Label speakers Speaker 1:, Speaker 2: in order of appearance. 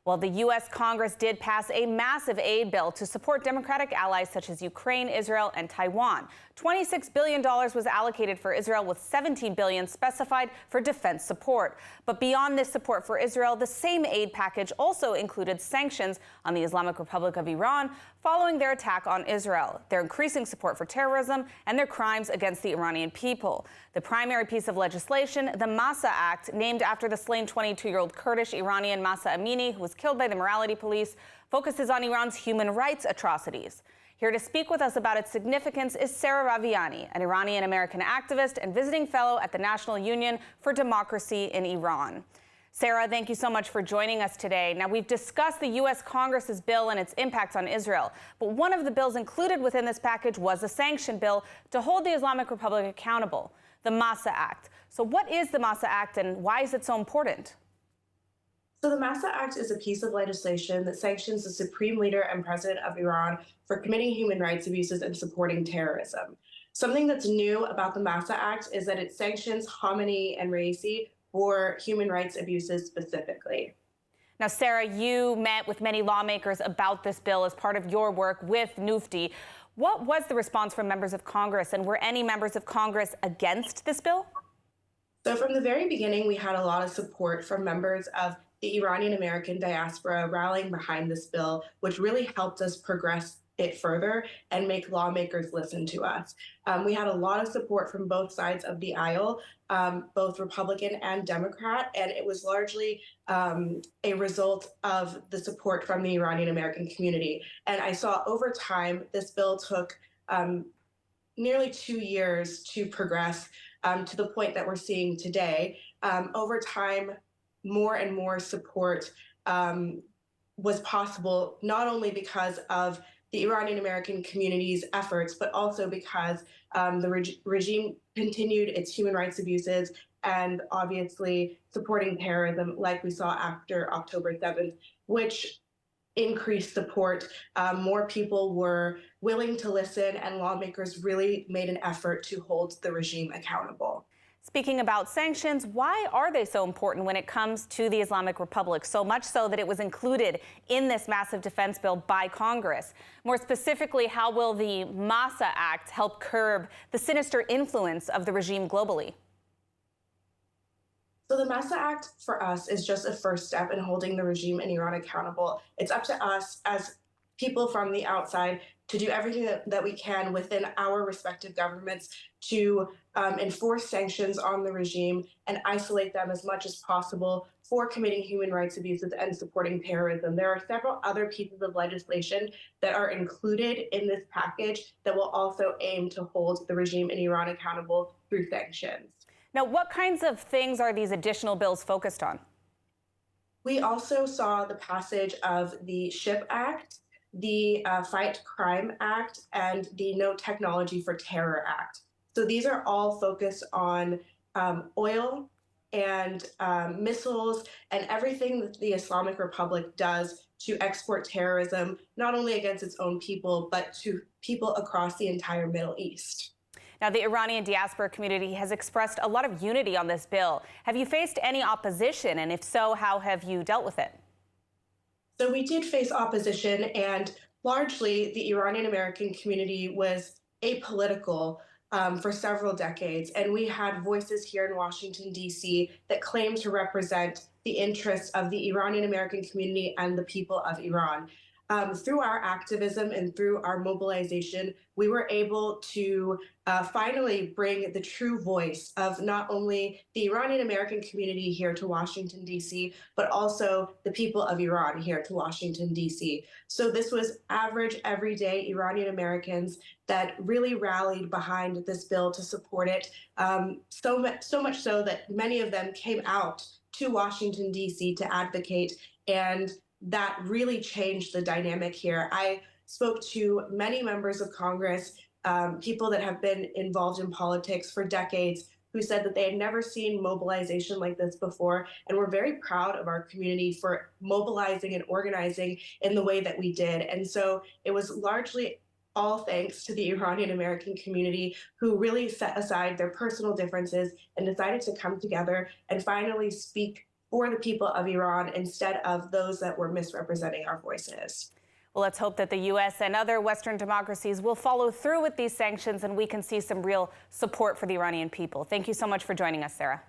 Speaker 1: Well, the U.S. Congress did pass a massive aid bill to support Democratic allies such as Ukraine, Israel, and Taiwan. $26 billion was allocated for Israel, with $17 billion specified for defense support. But beyond this support for Israel, the same aid package also included sanctions on the Islamic Republic of Iran following their attack on Israel, their increasing support for terrorism, and their crimes against the Iranian people. The primary piece of legislation, the Massa Act, named after the slain 22-year-old Kurdish Iranian Massa Amini, who was killed by the morality police, focuses on Iran's human rights atrocities. Here to speak with us about its significance is Sarah-Raviani, an Iranian-American activist and visiting fellow at the National Union for Democracy in Iran. Sarah, thank you so much for joining us today. Now, we've discussed the U.S. Congress's bill and its impacts on Israel, but one of the bills included within this package was a sanction bill to hold the Islamic Republic accountable, the Massa Act. So what is the Massa Act and why is it so important?
Speaker 2: So the Massa Act is a piece of legislation that sanctions the supreme leader and president of Iran for committing human rights abuses and supporting terrorism. Something that's new about the Massa Act is that it sanctions Khamenei and Raisi for human rights abuses specifically.
Speaker 1: Now, Sarah, you met with many lawmakers about this bill as part of your work with Nufti. What was the response from members of Congress, and were any members of Congress against this bill?
Speaker 2: So from the very beginning, we had a lot of support from members of the Iranian-American diaspora rallying behind this bill, which really helped us progress it further and make lawmakers listen to us. We had a lot of support from both sides of the aisle, both Republican and Democrat, and it was largely a result of the support from the Iranian-American community. And I saw over time, this bill took nearly 2 years to progress to the point that we're seeing today. Over time, more and more support was possible, not only because of the Iranian-American community's efforts, but also because the regime continued its human rights abuses and obviously supporting terrorism like we saw after October 7th, which increased support. More people were willing to listen, and lawmakers really made an effort to hold the regime accountable.
Speaker 1: Speaking about sanctions, why are they so important when it comes to the Islamic Republic? So much so that it was included in this massive defense bill by Congress. More specifically, how will the Massa Act help curb the sinister influence of the regime globally?
Speaker 2: So the Massa Act for us is just a first step in holding the regime in Iran accountable. It's up to us as people from the outside to do everything that we can within our respective governments to enforce sanctions on the regime and isolate them as much as possible for committing human rights abuses and supporting terrorism. There are several other pieces of legislation that are included in this package that will also aim to hold the regime in Iran accountable through sanctions.
Speaker 1: Now, what kinds of things are these additional bills focused on?
Speaker 2: We also saw the passage of the SHIP Act, the Fight Crime Act, and the No Technology for Terror Act. So these are all focused on oil and missiles and everything that the Islamic Republic does to export terrorism, not only against its own people, but to people across the entire Middle East.
Speaker 1: Now, the Iranian diaspora community has expressed a lot of unity on this bill. Have you faced any opposition? And if so, how have you dealt with it?
Speaker 2: So we did face opposition, and largely the Iranian-American community was apolitical for several decades. And we had voices here in Washington, D.C. that claimed to represent the interests of the Iranian-American community and the people of Iran. Through our activism and through our mobilization, we were able to finally bring the true voice of not only the Iranian-American community here to Washington, D.C., but also the people of Iran here to Washington, D.C. So this was average, everyday Iranian-Americans that really rallied behind this bill to support it, so much so that many of them came out to Washington, D.C. to advocate, and that really changed the dynamic here. I spoke to many members of Congress, people that have been involved in politics for decades, who said that they had never seen mobilization like this before, and we're very proud of our community for mobilizing and organizing in the way that we did. And so it was largely all thanks to the Iranian-American community, who really set aside their personal differences and decided to come together and finally speak for the people of Iran instead of those that were misrepresenting our voices.
Speaker 1: Well, let's hope that the U.S. and other Western democracies will follow through with these sanctions and we can see some real support for the Iranian people. Thank you so much for joining us, Sarah.